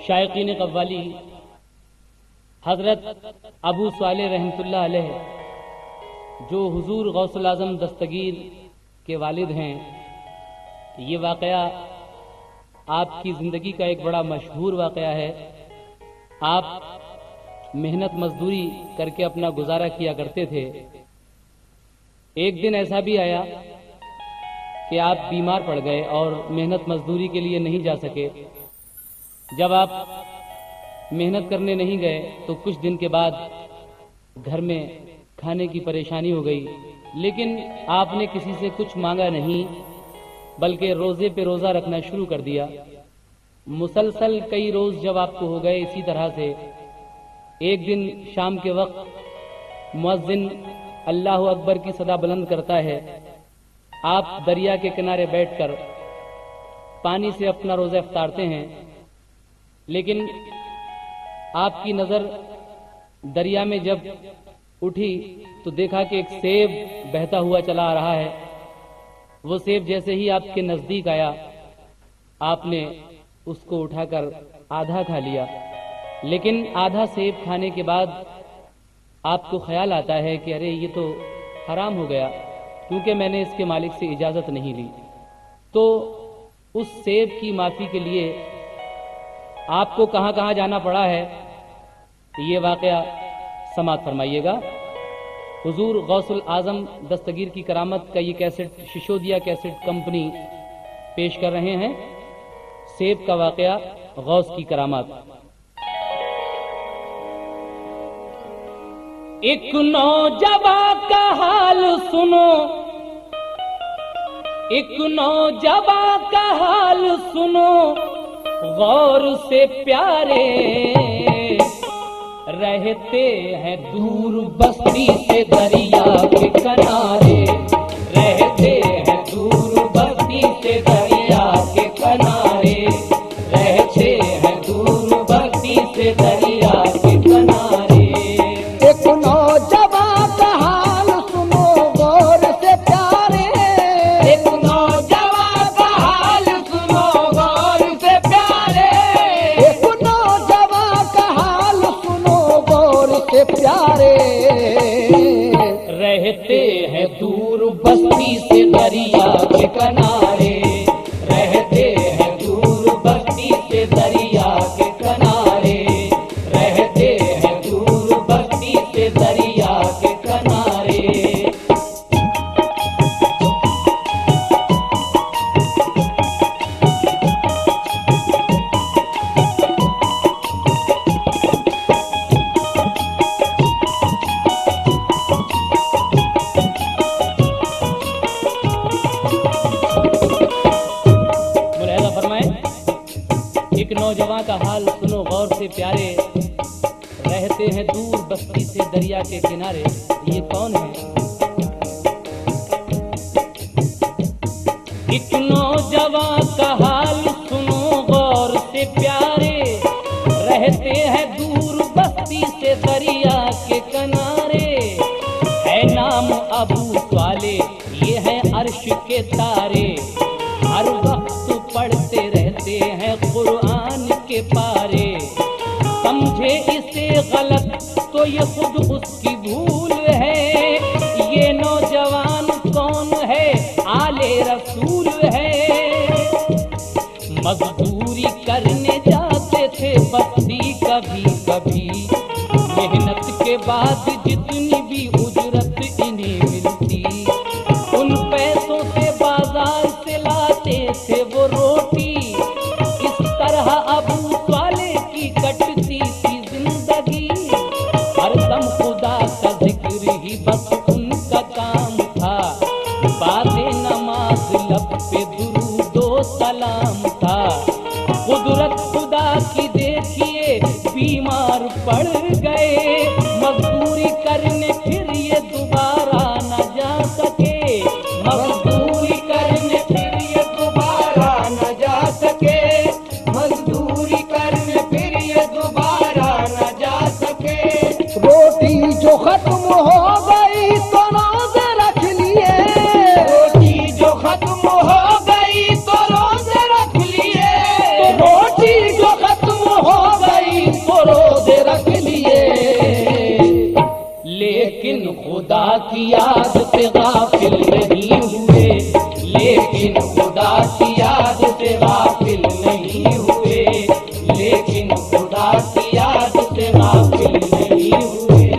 शायकीन कव्वाली हज़रत अबू सालेह रहमतुल्लाह अलैह जो हुजूर गौसुल आज़म दस्तगीर के वालिद हैं, ये वाक़या आपकी ज़िंदगी का एक बड़ा मशहूर वाक़या है। आप मेहनत मजदूरी करके अपना गुजारा किया करते थे। एक दिन ऐसा भी आया कि आप बीमार पड़ गए और मेहनत मजदूरी के लिए नहीं जा सके। जब आप मेहनत करने नहीं गए तो कुछ दिन के बाद घर में खाने की परेशानी हो गई, लेकिन आपने किसी से कुछ मांगा नहीं, बल्कि रोज़े पे रोज़ा रखना शुरू कर दिया। मुसलसल कई रोज़ जब आपको हो गए इसी तरह से, एक दिन शाम के वक्त मुअज्जिन अल्लाहु अकबर की सदा बुलंद करता है। आप दरिया के किनारे बैठकर पानी से अपना रोज़ा इफ्तारते हैं, लेकिन आपकी नज़र दरिया में जब उठी तो देखा कि एक सेब बहता हुआ चला आ रहा है। वो सेब जैसे ही आपके नज़दीक आया, आपने उसको उठाकर आधा खा लिया। लेकिन आधा सेब खाने के बाद आपको ख्याल आता है कि अरे ये तो हराम हो गया, क्योंकि मैंने इसके मालिक से इजाज़त नहीं ली। तो उस सेब की माफ़ी के लिए आपको कहाँ कहाँ जाना पड़ा है, ये वाक़या समात फरमाइएगा। हुजूर गौसुल आज़म दस्तगीर की करामत का ये कैसेट शिशोदिया कैसेट कंपनी पेश कर रहे हैं, सेब का वाक़या, गौस की करामत। एक नौजवान का हाल सुनो, एक नौजवान का हाल सुनो गौर से प्यारे, रहते हैं दूर बस्ती से दरिया के किनारे, रहते हैं दूर बस्ती से दरिया के किनारे, रहते हैं दूर बस्ती से दरिया के किनारे। एक नौजवान का हाल सुनो गौर से प्यारे, एक नौजवान का हाल सुनो गौर से प्यारे, एक नौजवान का हाल सुनो गौर से प्यारे, रहते हैं दूर बस्ती से दरिया के किनारे, रहते हैं दूर बस्ती से दरिया के किनारे, रहते हैं दूर बस्ती से दरिया के किनारे। मुलाहिज़ा फरमाएं, एक नौजवान का हाल सुनो गौर से प्यारे, रहते हैं दूर बस्ती से दरिया के किनारे। ये कौन है? एक नौजवान का हाल सुनो गौर से प्यारे, रहते हैं दूर बस्ती से दरिया के किनारे, है नाम अबू साले, ये है अर्श के तारे, हर वक्त पढ़ते रहते हैं कुरान के पारे, समझे इसे गलत तो ये खुद उसकी भूल है, ये नौजवान कौन है? आले रसूल है। मजदूरी करने जाते थे बस्ती कभी कभी, मेहनत के बाद जितनी भी उजरत इन्हें मिलती, उन पैसों से बाजार से लाते थे वो रोटी। इस तरह अबू साले की कटती थी जिंदगी, हरदम खुदा का जिक्र ही बस उनका काम था, बादे नमाज लब पे दुरूदो सलाम था, लेकिन खुदा की याद से गाफिल नहीं हुए, लेकिन खुदा की याद से गाफिल नहीं हुए।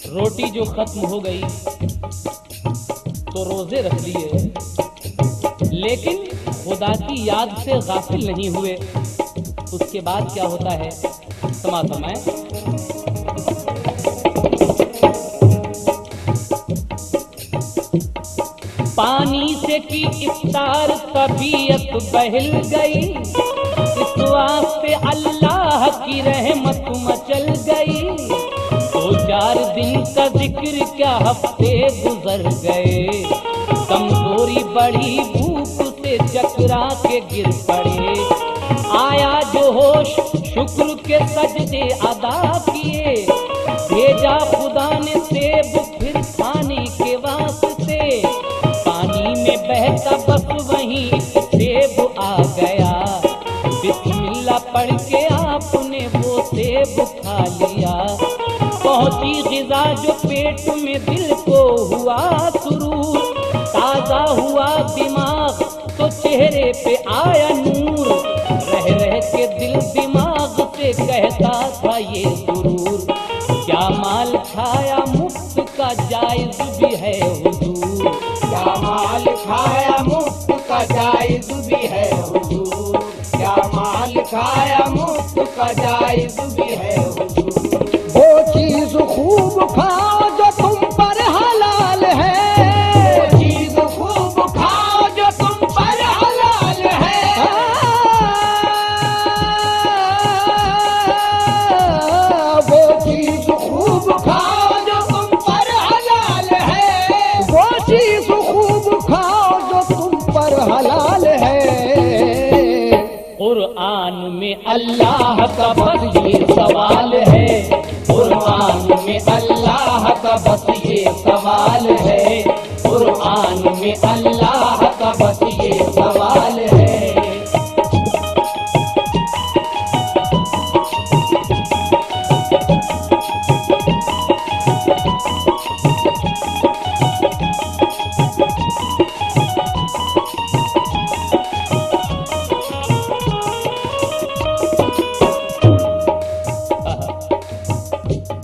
रोटी जो खत्म हो गई तो रोजे रख लिए, लेकिन खुदा की याद से गाफिल नहीं हुए। उसके बाद क्या होता है, समाज फरमाएं। पानी से की इफ्तार तबीयत बहल गई, इस वास्ते अल्लाह की रहमत मचल गई। 2-4 दिन का जिक्र क्या हफ्ते गुजर गए, कमजोरी बढ़ी भूख से चकरा के गिर पड़े। आया जो होश शुक्र के सजदे अदा किए, भेजा खुदा ने सेब फिर खाने के वास्ते। पानी में बहता बस वहीं सेब आ गया, बिस्मिल्लाह पढ़ के आपने वो सेब खा लिया। पहुंची ग़िज़ा जो पेट में, दिल को हुआ सुरूर, ताज़ा हुआ दिमाग तो चेहरे पे आया नूर। रह रह के दिल दिमाग से कहता था ये सुरूर, क्या माल खाया मुफ्त का जायज़ भी है हुजूर, क्या माल खाया मुफ्त का जायज़ भी है हुजूर, क्या माल खाया मुफ्त का जायज़ भी है हुजूर। वो चीज खूब खाओ जो तुम पर हलाल है, वो चीज खूब खाओ जो तुम पर हलाल है। वो चीज खूब खाओ जो तुम पर हलाल है, वो चीज खूब खाओ जो तुम पर हलाल है। कुरान में अल्लाह का बस ये सवाल है, कुरान में अल्लाह का बस ये सवाल है, कुरान में अल्लाह का बस ये सवाल है।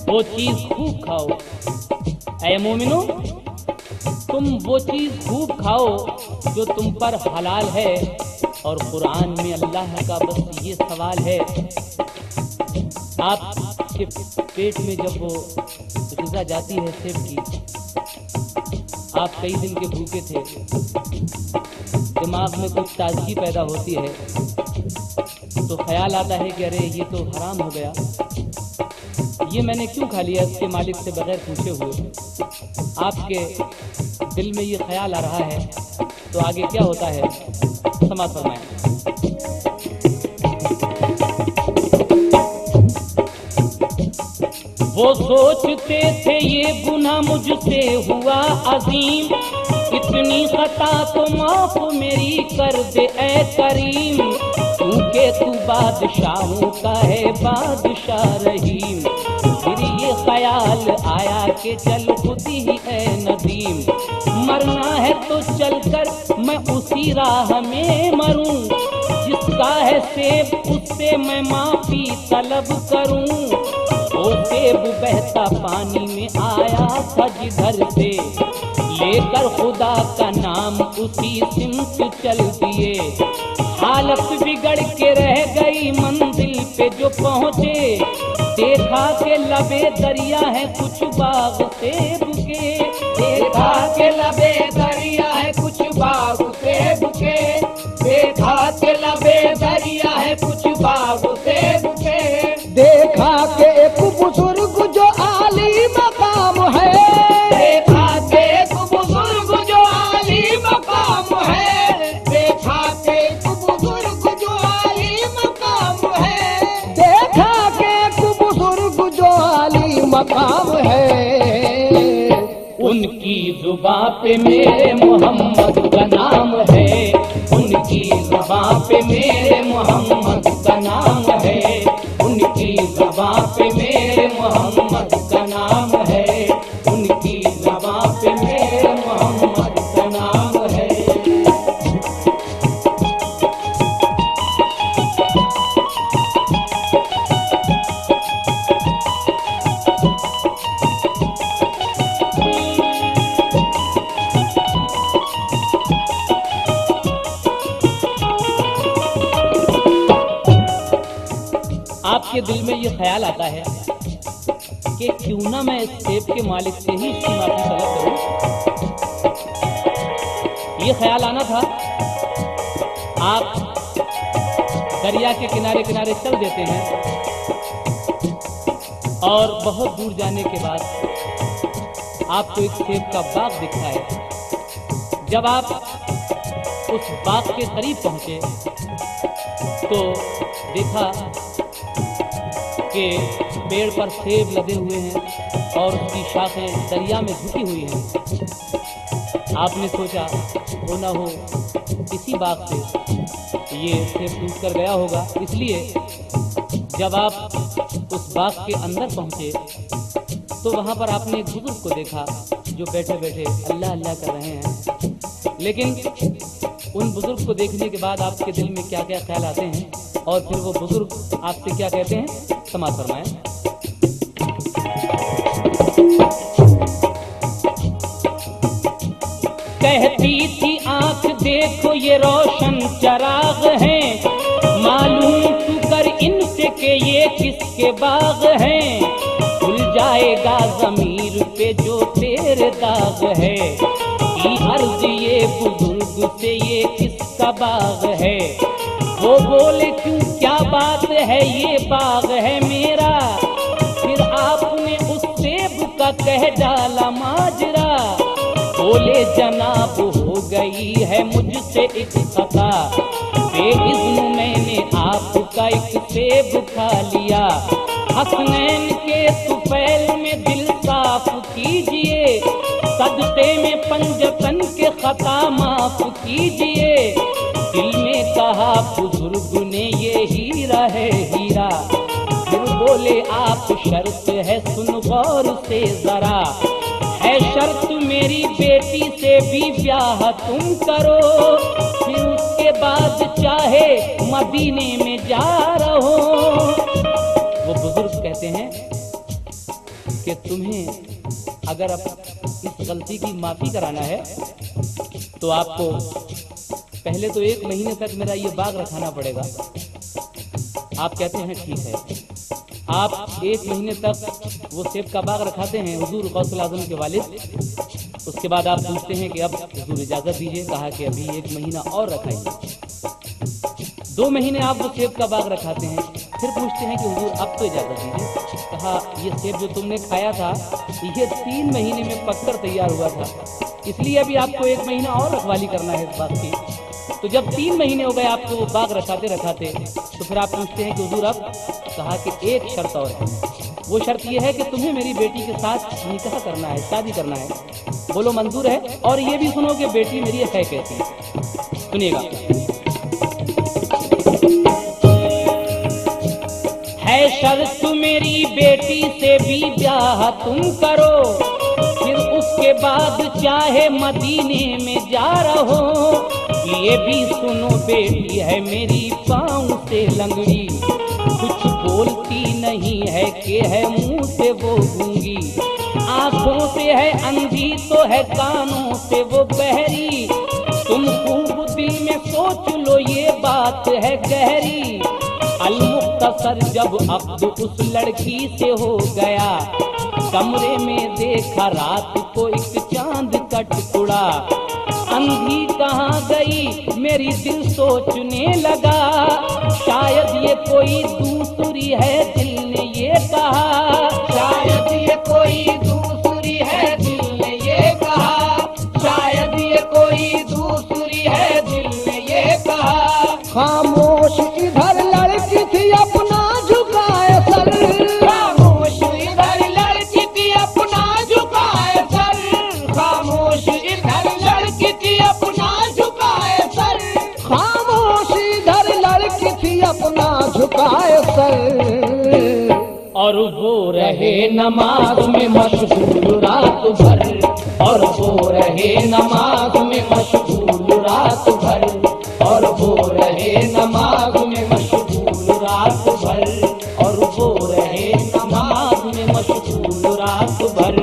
वो चीज खूब खाओ, ऐ मोमिनो तुम वो चीज खूब खाओ जो तुम पर हलाल है। और कुरान में अल्लाह का बस ये सवाल है, आपके पेट में जब वो ग़िज़ा जाती है सेब की, आप कई दिन के भूखे थे, दिमाग में कुछ ताजगी पैदा होती है, तो ख्याल आता है कि अरे ये तो हराम हो गया, ये मैंने क्यों खा लिया इसके मालिक से बगैर पूछे हुए। आपके दिल में ये ख्याल आ रहा है, तो आगे क्या होता है समाज फरमाएं। वो सोचते थे ये गुनाह मुझसे हुआ अजीम, इतनी खता तो माफ मेरी कर दे ऐ करीम, क्योंकि तू बादशाहों का है बादशाह रहीम। फिर ये ख्याल आया कि चल खुद ही है नदीम, मरना है तो चलकर मैं उसी राह में मरूं, जिसका है सेब उससे मैं माफी तलब करूं। वो सेब बहता पानी में आया था जिधर से, लेकर खुदा का नाम उसी सिमत चल दिए। हालत बिगड़ के रह गई मंजिल पे जो पहुँचे, देखा के लबे दरिया है कुछ बाग सेब के, देखा के लबे दरिया है कुछ बाग सेब के, देखा के लबे दरिया है कुछ बाग सेब के। देखा के एक बुजुर्ग जो आली मकाम है, देखा के एक बुजुर्ग जो आली मकाम है, देखा के एक बुजुर्ग जो आली मकाम है, देखा के एक बुजुर्ग जो आली की मकाम है। उनकी जुबां पे मेरे मोहम्मद का नाम है, उनकी जुबां पे मेरे मोहम्मद का नाम है, उनकी जुबां पे मेरे मोहम्मद का नाम है, उनकी जुबां पे मेरे मोहम्मद का नाम है। आपके दिल में ये ख्याल आता है कि क्यों ना मैं इस सेब के मालिक से ही इसकी माफी तलब करूं। ये ख्याल आना था, आप दरिया के किनारे किनारे चल देते हैं और बहुत दूर जाने के बाद आपको एक सेब का बाग दिखता है। जब आप उस बाग के करीब पहुंचे तो देखा कि पेड़ पर सेब लगे हुए हैं और उसकी शाखें दरिया में झुकी हुई हैं। आपने सोचा हो ना हो इसी बाग से ये सेब टूट कर गया होगा, इसलिए जब आप उस बाग के अंदर पहुंचे तो वहां पर आपने एक बुजुर्ग को देखा जो बैठे बैठे अल्लाह अल्लाह कर रहे हैं। लेकिन उन बुजुर्ग को देखने के बाद आपके दिल में क्या क्या ख्याल आते हैं और फिर वो बुजुर्ग आपसे क्या कहते हैं, समाज फरमाएं। कहती थी आंख देखो ये रोशन चराग हैं, मालूम तू कर इनसे के ये किसके बाग हैं, खुल जाएगा ज़मीर पे जो तेरे दाग है, की अर्ज ये बुजुर्ग से ये किसका बाग है। वो बोले क्यों क्या बात है ये बाग है मेरा, फिर आपने उस सेब का कह डाला माजरा, बोले जनाब हो गई है मुझसे एक खता, बेइज़्न मैंने आपका एक सेब खा लिया, हसनैन के सुफैल में दिल साफ कीजिए, सजदे में पंजतन के खता माफ कीजिए, दिल में कहा बुजुर्ग ने ये हीरा है हीरा, फिर बोले आप शर्त है सुन गौर से जरा, है शर्त मेरी बेटी से भी ब्याह तुम करो, फिर उसके बाद चाहे मदीने में जा रहो। वो बुजुर्ग कहते हैं कि तुम्हें अगर अब इस गलती की माफी कराना है तो आपको पहले तो 1 महीने तक मेरा ये बाग रखाना पड़ेगा। आप कहते हैं ठीक है, आप 1 महीने तक वो सेब का बाग रखाते हैं हुजूर गौसुल आज़म के वालिद। उसके बाद आप पूछते हैं कि अब हुजूर इजाज़त दीजिए, कहा कि अभी 1 महीना और रखाइए। 2 महीने आप वो सेब का बाग रखाते हैं, फिर पूछते हैं कि हुजूर अब तो इजाज़त दीजिए, कहा ये सेब जो तुमने खाया था ये 3 महीने में पककर तैयार हुआ था, इसलिए अभी आपको 1 महीना और रखवाली करना है इस बात की। तो जब 3 महीने हो गए आपको वो बाग रखाते रखाते, तो फिर आप पूछते हैं कि हुजूर अब, कहा कि एक शर्त और है, वो शर्त ये है कि तुम्हें मेरी बेटी के साथ निकाह करना है, शादी करना है। बोलो मंजूर है, और ये भी सुनो कि बेटी मेरी है कैसी। सुनिएगा, है शर्त मेरी बेटी से भी ब्याह तुम करो, फिर उसके बाद चाहे मदीने में जा रहो, ये भी सुनो बेटी है मेरी पाँव से लंगड़ी, कुछ बोलती नहीं है कि है मुंह से वो गूंगी, आंखों से है अंधी तो है कानों से वो बहरी, तुम खूब दिल में सोच लो ये बात है गहरी। अलमुख्तसर जब अब्द उस लड़की से हो गया, कमरे में देखा रात को एक चांद का टुकड़ा, अंधी कहाँ गई मेरी दिल सोचने लगा, शायद ये कोई दूसरी है दिल ने ये कहा, शायद ये कोई दूसरी है दिल ने ये कहा, शायद ये कोई दूसरी है दिल ने ये कहा। खामोश इधर लड़की थी अपना झुकाए सर, खामोश इधर रहे नमाज में मशगूल रात भर, और वो रहे नमाज में मशगूल रात भर, और वो रहे नमाज में मशगूल रात भर, और वो रहे नमाज में मशगूल रात भर।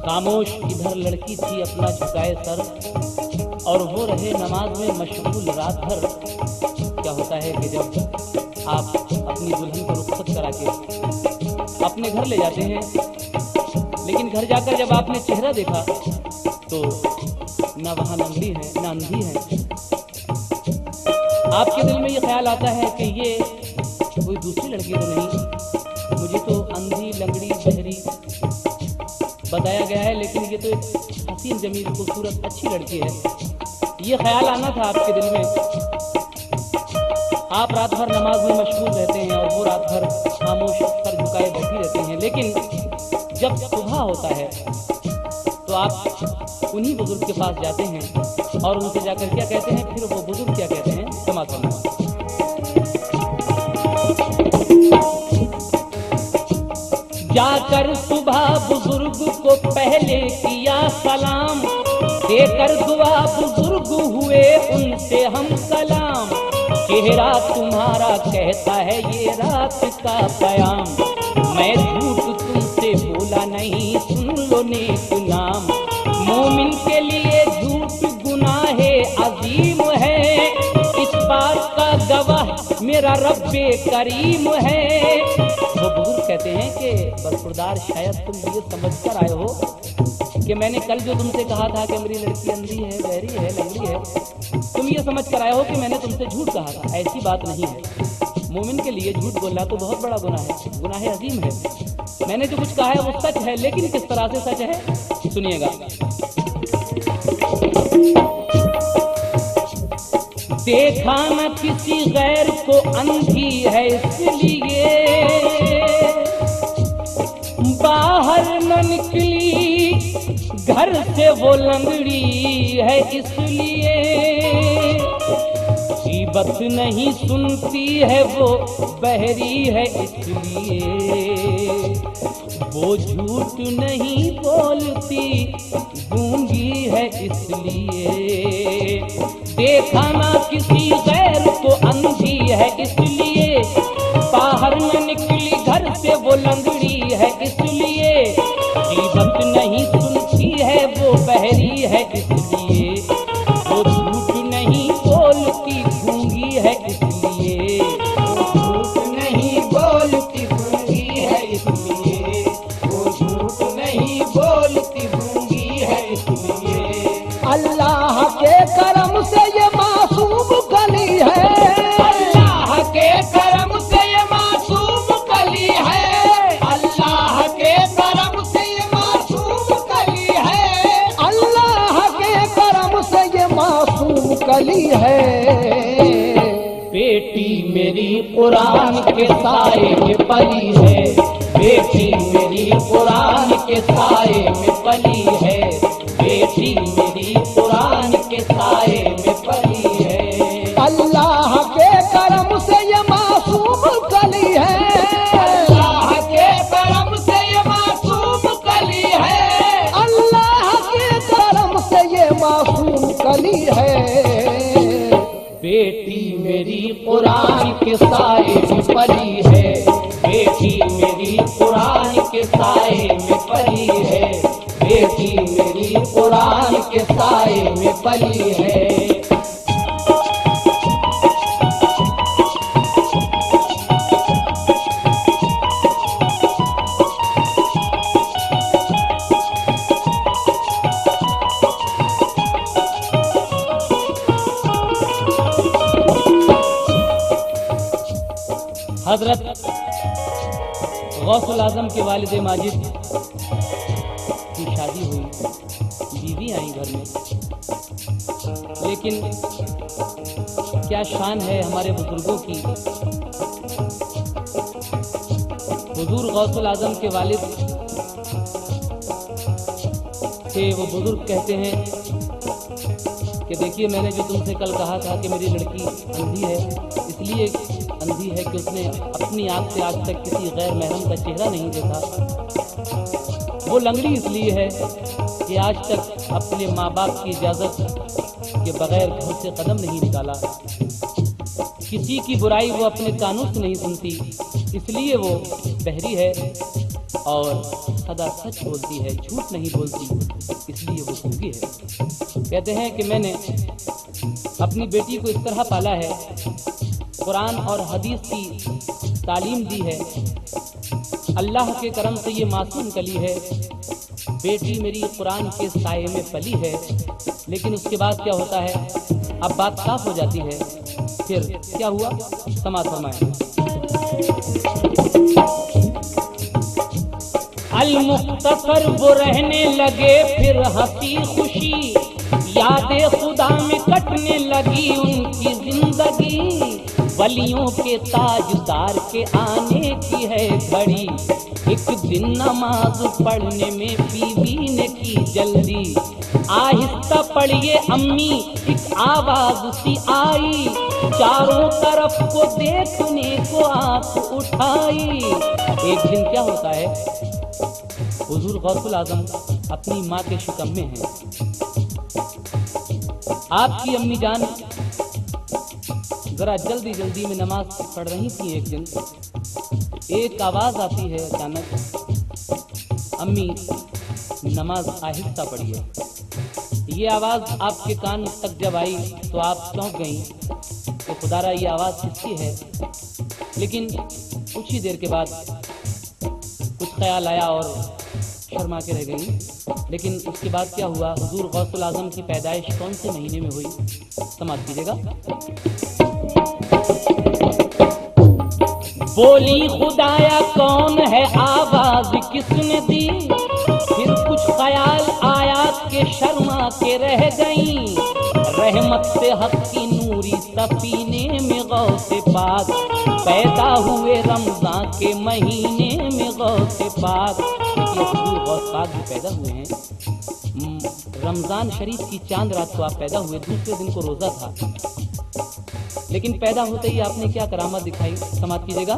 खामोश इधर लड़की थी अपना झुकाए सर, और वो रहे नमाज में मशगूल रात भर। क्या होता है कि जब आप अपनी दुल्हन को रुखसत करा के अपने घर ले जाते हैं, लेकिन घर जाकर जब आपने चेहरा देखा तो ना वहाँ लंगड़ी है ना अंधी है, आपके दिल में ये ख्याल आता है कि ये कोई दूसरी लड़की तो नहीं, मुझे तो अंधी लंगड़ी बहरी बताया गया है, लेकिन ये तो एक हसीन जमील खूबसूरत अच्छी लड़की है। ये ख्याल आना था आपके दिल में। आप रात भर नमाज में मशगूल रहते हैं और वो रात भर खामोश सर झुकाए बैठी रहती हैं, लेकिन जब सुबह होता है तो आप उन्हीं बुजुर्ग के पास जाते हैं और उनसे जाकर क्या कहते हैं, फिर वो बुजुर्ग क्या कहते हैं, क्षमा करना। जाकर सुबह बुजुर्ग को पहले किया सलाम, देकर दुआ बुजुर्ग हुए उनसे हम सलाम। चेहरा तुम्हारा कहता है ये रात का प्याम, मैं झूठ तुमसे बोला नहीं, सुन लो नेक नाम। मोमिन के लिए झूठ गुनाहे अजीम है, इस बात का गवाह मेरा रब्बे करीम है। वो बुजुर्ग कहते हैं कि बरखुरदार शायद तुम ये समझ कर आए हो कि मैंने कल जो तुमसे कहा था कि मेरी लड़की अंधी है, बहरी है, लंगड़ी है, तुम ये समझ कर आए हो कि मैंने तुमसे झूठ कहा था। ऐसी बात नहीं है। मोमिन के लिए झूठ बोलना तो बहुत बड़ा गुनाह है, गुनाह अजीम है। मैंने जो कुछ कहा है वो सच है, लेकिन किस तरह से सच है सुनिएगा। देखा न किसी गैर को अंधी है इसलिए, बाहर न निकली घर से वो लंगड़ी है इसलिए, गीबत नहीं सुनती है वो बहरी है इसलिए, वो झूठ नहीं बोलती गूंगी है इसलिए। देखा ना किसी गैर को अंधी है इसलिए, बाहर न निकली घर से वो लंगड़ी है इसलिए, गीबत नहीं सुनती है वो बहरी है इसलिए, वो झूठ नहीं बोलती गूंगी है इसलिए, वो झूठ नहीं बोलती गूंगी है इसलिए, वो झूठ नहीं बोलती गूंगी है इसलिए। अल्लाह के करम से ये मासूम कली है, अल्लाह के करम से ये मासूम कली है, अल्लाह के करम से ये मासूम कली है, अल्लाह के करम से ये मासूम कली है। बेटी मेरी कुरान के साए में पली है, बेटी मेरी कुरान के साए में पली है, बेटी मेरी कुरान के साए में पली है। अल्लाह के करम से ये मासूम कली है, अल्लाह के करम से ये मासूम कली है, अल्लाह के करम से ये मासूम कली है। बेटी मेरी कुरान के साए में पली है, बेटी मेरी कुरान के साए में पली है, बेटी मेरी कुरान के साए में पली है। हजरत गौसुल आजम के वालिद माजिद की शादी हुई, बीवी आई घर में, लेकिन क्या शान है हमारे बुजुर्गों की हुजूर गौसुल आजम के वालिद थे, वो बुजुर्ग कहते हैं कि देखिए, मैंने जो तुमसे कल कहा था कि मेरी लड़की अंधी है, इसलिए अंधी है कि उसने अपनी आँख से आज तक किसी गैर महरम का चेहरा नहीं देखा। वो लंगड़ी इसलिए है कि आज तक अपने माँ बाप की इजाज़त के बगैर घर से कदम नहीं निकाला। किसी की बुराई वो अपने कानून से नहीं सुनती, इसलिए वो बहरी है और सदा सच बोलती है, झूठ नहीं बोलती, इसलिए वो गूंगी है। कहते हैं कि मैंने अपनी बेटी को इस तरह पाला है, कुरान और हदीस की तालीम दी है, अल्लाह के करम से ये मासूम कली है। बेटी मेरी कुरान के साये में पली है। लेकिन उसके बाद क्या होता है, अब बात साफ हो जाती है। फिर क्या हुआ, समाज फरमाएं। अल-मुख्तसर वो रहने लगे फिर हंसी खुशी, यादें खुदा में कटने लगी उनकी जिंदगी। वलियों के ताजदार के आने की है घड़ी, एक दिन नमाज पढ़ने में बीवी ने की जल्दी। आहिस्ता पढ़िए अम्मी, एक आवाज सी आई, चारों तरफ को देखने को आंख उठाई। एक दिन क्या होता है, हुजूर गौसुल आजम अपनी माँ के शिकम में हैं। आपकी अम्मी जान जरा जल्दी जल्दी में नमाज पढ़ रही थी। एक दिन एक आवाज आती है अचानक, अम्मी नमाज आहिस्ता पढ़िए। ये आवाज आपके कान तक जब आई तो आप चौंक गईं कि खुदारा ये आवाज किसकी है। लेकिन कुछ ही देर के बाद कुछ ख्याल आया और शर्मा के रह गई। लेकिन उसके बाद क्या हुआ, हुजूर गौसुल आजम की पैदाइश कौन से महीने में हुई, समाप्त कीजिएगा। बोली खुदाया कौन है, आवाज किसने दी। फिर कुछ ख्याल आया के शर्मा के रह गई। रहमत से हक की नूरी सफीने में गौसे पाक पैदा हुए रमजान के महीने में गौसे पाक। गौस पाक भी पैदा हुए हैं रमजान शरीफ की चांद रात को आप पैदा हुए, दूसरे दिन को रोजा था। लेकिन पैदा होते ही आपने क्या करामत दिखाई, समाप्त कीजिएगा।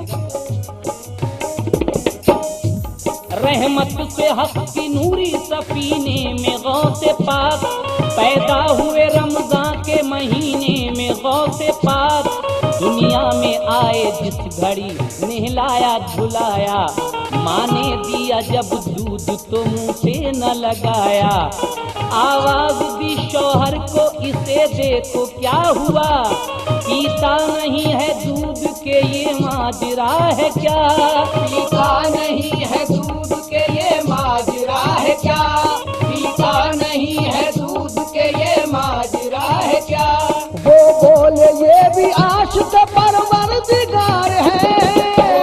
रहमत से हक की नूरी सफीने में गौसे पाक पैदा हुए रमजान के महीने में गौसे पाक। दुनिया में आए जिस घड़ी नहलाया धुलाया, माँ ने दिया जब दूध तो मुंह से न लगाया। आवाज दी शौहर को इसे देखो क्या हुआ, पीता नहीं है दूध के ये माजरा है क्या। पीता नहीं है दूध के ये माजरा है क्या, पीता नहीं है दूध के ये माजरा है क्या। वो बोले ये भी आशिक परवरदिगार है,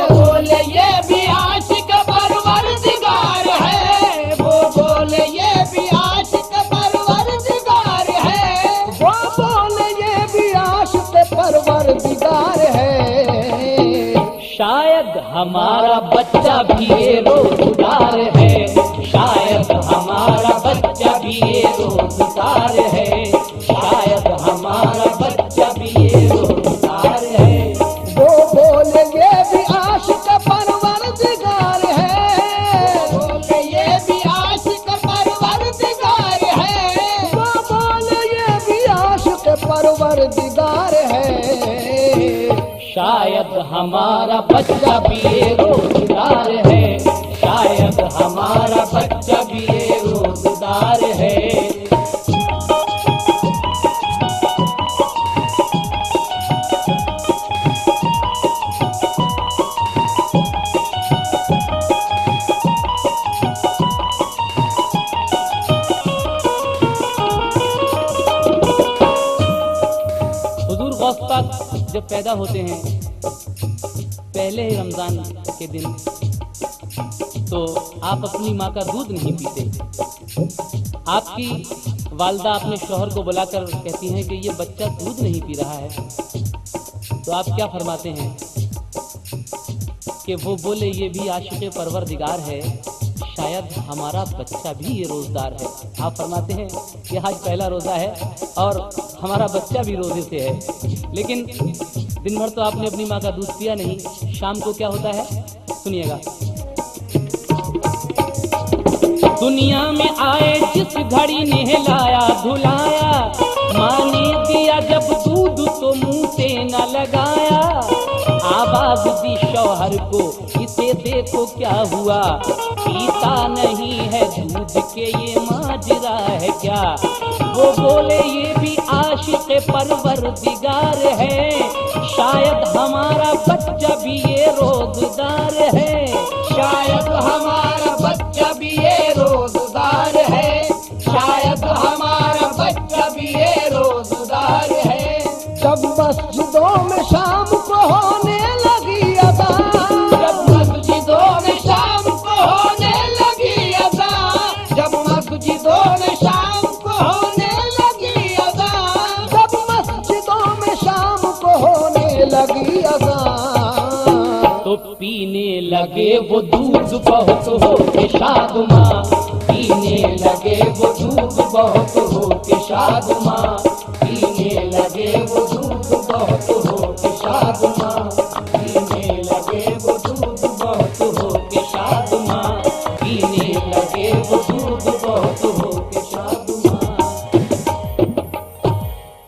वो बोले ये भी आशिक परवरदिगार है, वो बोले ये भी आशिक परवरदिगार है, वो बोले ये भी आशिक परवरदिगार है। शायद हमारा बच्चा भी ये रोजगार है, शायद हमारा बच्चा भी ये रोजगार है, शायद हमारा बच्चा भी ये रोजगार है। वो बोले ये भी आशिक परवरदिगार है, वो बोले ये भी आशिक परवरदिगार है, वो बोले ये भी आशिक परवरदिगार है। शायद हमारा बच्चा भी ये रोजगार है, शायद हमारा बच्चा भी ये रोजगार है। हुजूर गौस पाक जब पैदा होते हैं पहले ही रमजान के दिन, तो आप अपनी माँ का दूध नहीं पीते। आपकी वालदा अपने शौहर को बुलाकर कहती हैं कि ये बच्चा दूध नहीं पी रहा है। तो आप क्या फरमाते हैं कि वो बोले ये भी आशिक़ परवरदिगार है, शायद हमारा बच्चा भी ये रोज़दार है। आप फरमाते हैं कि आज पहला रोज़ा है और हमारा बच्चा भी रोज़े से है। लेकिन दिन भर तो आपने अपनी माँ का दूध पिया नहीं, शाम को क्या होता है सुनिएगा। दुनिया में आए जिस घड़ी नहलाया धुलाया, माँ ने दिया जब दूध तो मुंह से न लगाया। आवाज दी शौहर को इसे देखो क्या हुआ, पीता नहीं है दूध के ये माजरा है क्या। वो बोले ये भी आशिक़ परवरदिगार है, शायद हमारा बच्चा भी ये रोज़गार है। शायद हमारा बच्चा भी ये रोज़गार है, शायद हमारा बच्चा भी ये रोज़गार है। जब मस्जिदों में शाम को होने लगी अज़ान, जब मस्जिदों में शाम को होने लगी अज़ान, जब मस्जिदों में शाम को होने लगी अज़ान, जब मस्जिदों में शाम को होने लगी अज़ान, तो पीने लगे वो दूध बहुत हो के शादुमां, पीने लगे वो दूध बहुत हो के शादुमां, पीने लगे वो दूध बहुत हो के शादुमां, पीने लगे वो दूध बहुत हो के शादुमां, पीने लगे वो दूध बहुत